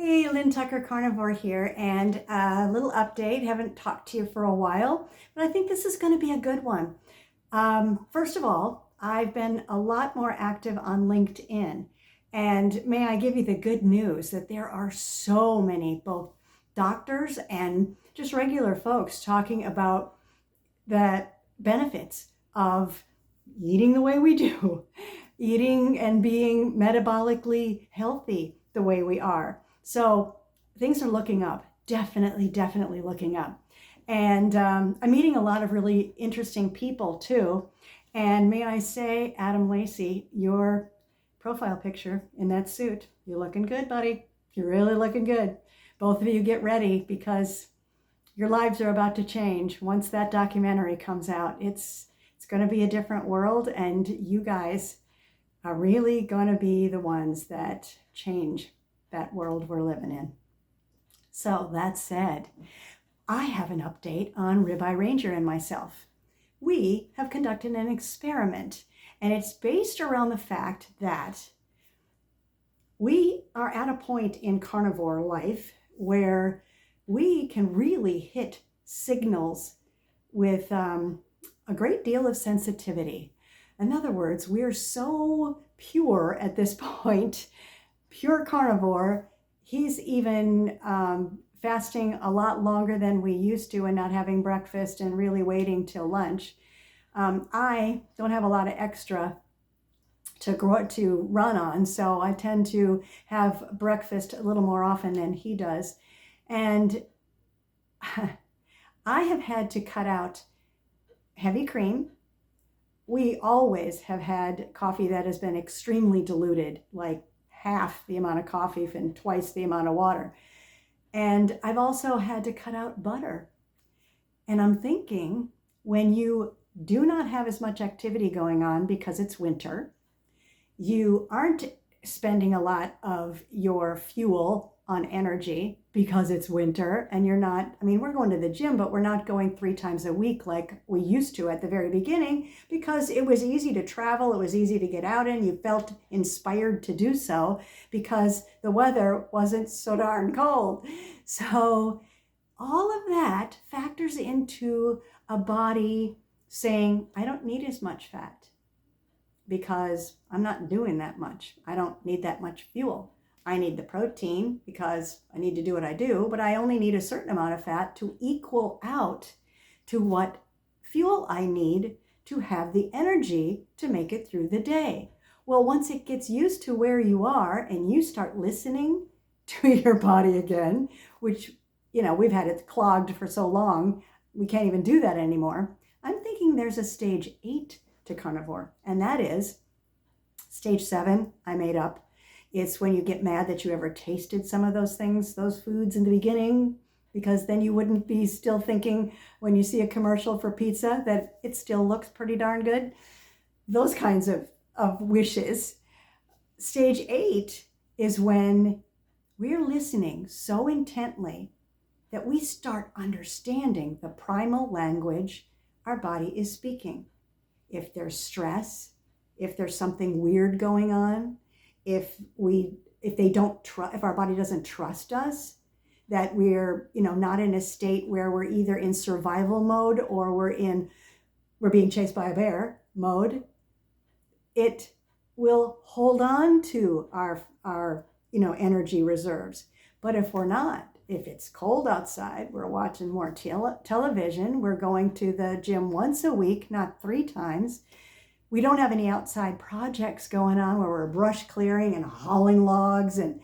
Hey, Lynn Tucker Carnivore here, and a little update. Haven't talked to you for a while, but I think this is going to be a good one. First of all, I've been a lot more active on LinkedIn, and may I give you the good news that there are so many, both doctors and just regular folks, talking about the benefits of eating the way we do, eating and being metabolically healthy the way we are. So things are looking up, definitely looking up. And I'm meeting a lot of really interesting people too. And may I say, Adam Lacey, your profile picture in that suit, you're looking good, buddy. You're really looking good. Both of you get ready because your lives are about to change. Once that documentary comes out, it's going to be a different world, and you guys are really going to be the ones that change that world we're living in. So that said, I have an update on Ribeye Ranger and myself. We have conducted an experiment, and it's based around the fact that we are at a point in carnivore life where we can really hit signals with a great deal of sensitivity. In other words, we're so pure at this point, pure carnivore. He's even fasting a lot longer than we used to and not having breakfast and really waiting till lunch. I don't have a lot of extra to run on, so I tend to have breakfast a little more often than he does. And I have had to cut out heavy cream. We always have had coffee that has been extremely diluted, like half the amount of coffee and twice the amount of water. And I've also had to cut out butter. And I'm thinking, when you do not have as much activity going on because it's winter, you aren't spending a lot of your fuel on energy because it's winter, and you're not, we're going to the gym, but we're not going 3 times a week like we used to at the very beginning, because it was easy to travel, it was easy to get out in, you felt inspired to do so because the weather wasn't so darn cold. So all of that factors into a body saying, I don't need as much fat because I'm not doing that much. I don't need that much fuel. I need the protein because I need to do what I do, but I only need a certain amount of fat to equal out to what fuel I need to have the energy to make it through the day. Well, once it gets used to where you are and you start listening to your body again, which, we've had it clogged for so long, we can't even do that anymore. I'm thinking there's a stage 8 to carnivore, and that is stage 7, I made up. It's when you get mad that you ever tasted some of those things, those foods in the beginning, because then you wouldn't be still thinking when you see a commercial for pizza that it still looks pretty darn good. Those kinds of wishes. Stage 8 is when we're listening so intently that we start understanding the primal language our body is speaking. If there's stress, if there's something weird going on, if our body doesn't trust us, that we're not in a state where we're either in survival mode or we're being chased by a bear mode, it will hold on to our energy reserves. But if we're not, if it's cold outside, we're watching more television, we're going to the gym once a week, not 3 times. We don't have any outside projects going on where we're brush clearing and hauling logs and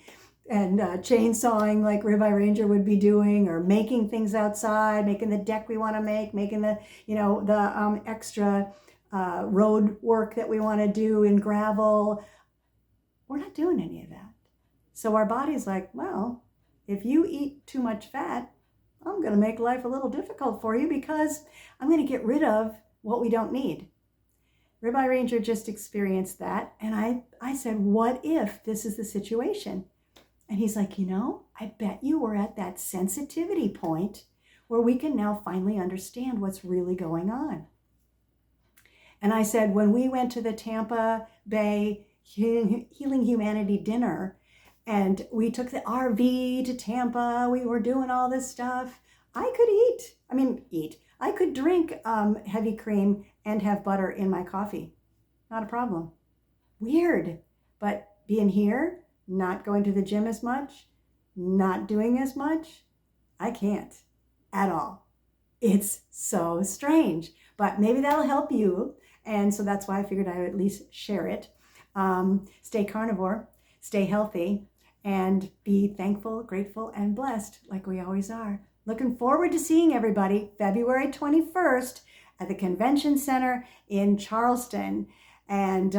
chainsawing like Ribeye Ranger would be doing, or making things outside, making the deck we want to make, making the extra road work that we want to do in gravel. We're not doing any of that. So our body's like, well, if you eat too much fat, I'm going to make life a little difficult for you because I'm going to get rid of what we don't need. Ribeye Ranger just experienced that. And I said, what if this is the situation? And he's like, I bet you we're at that sensitivity point where we can now finally understand what's really going on. And I said, when we went to the Tampa Bay Healing Humanity dinner, And we took the RV to Tampa. We were doing all this stuff. I could eat. I could drink heavy cream and have butter in my coffee. Not a problem. Weird. But being here, not going to the gym as much, not doing as much, I can't at all. It's so strange. But maybe that'll help you. And so that's why I figured I would at least share it. Stay carnivore, stay healthy, and be thankful, grateful, and blessed like we always are. Looking forward to seeing everybody February 21st at the Convention Center in Charleston. And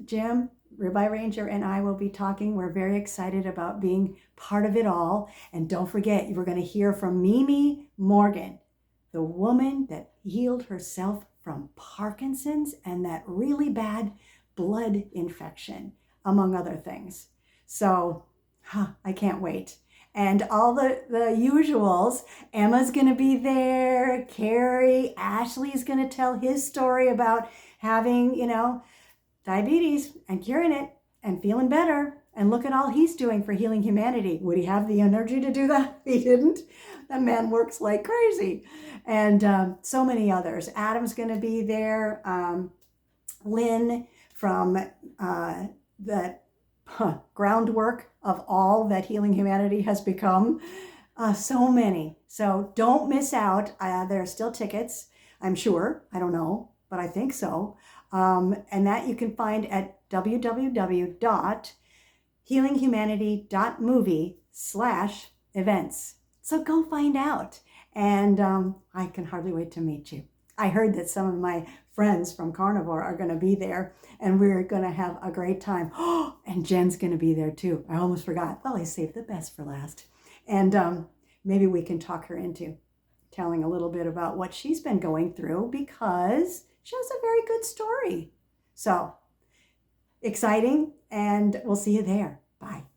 Jim, Ribeye Ranger, and I will be talking. We're very excited about being part of it all. And don't forget, we're going to hear from Mimi Morgan, the woman that healed herself from Parkinson's and that really bad blood infection, among other things. So I can't wait. And all the usuals, Emma's going to be there, Carrie, Ashley's going to tell his story about having, diabetes and curing it and feeling better. And look at all he's doing for healing humanity. Would he have the energy to do that? He didn't. That man works like crazy. And so many others. Adam's going to be there. Lynn from the groundwork of all that healing humanity has become. So many. So don't miss out. There are still tickets, I'm sure. I don't know, but I think so. And that you can find at www.healinghumanity.movie/events. So go find out. And I can hardly wait to meet you. I heard that some of my friends from Carnivore are going to be there, and we're going to have a great time. Oh, and Jen's going to be there too. I almost forgot. Well, I saved the best for last. And maybe we can talk her into telling a little bit about what she's been going through, because she has a very good story. So exciting, and we'll see you there. Bye.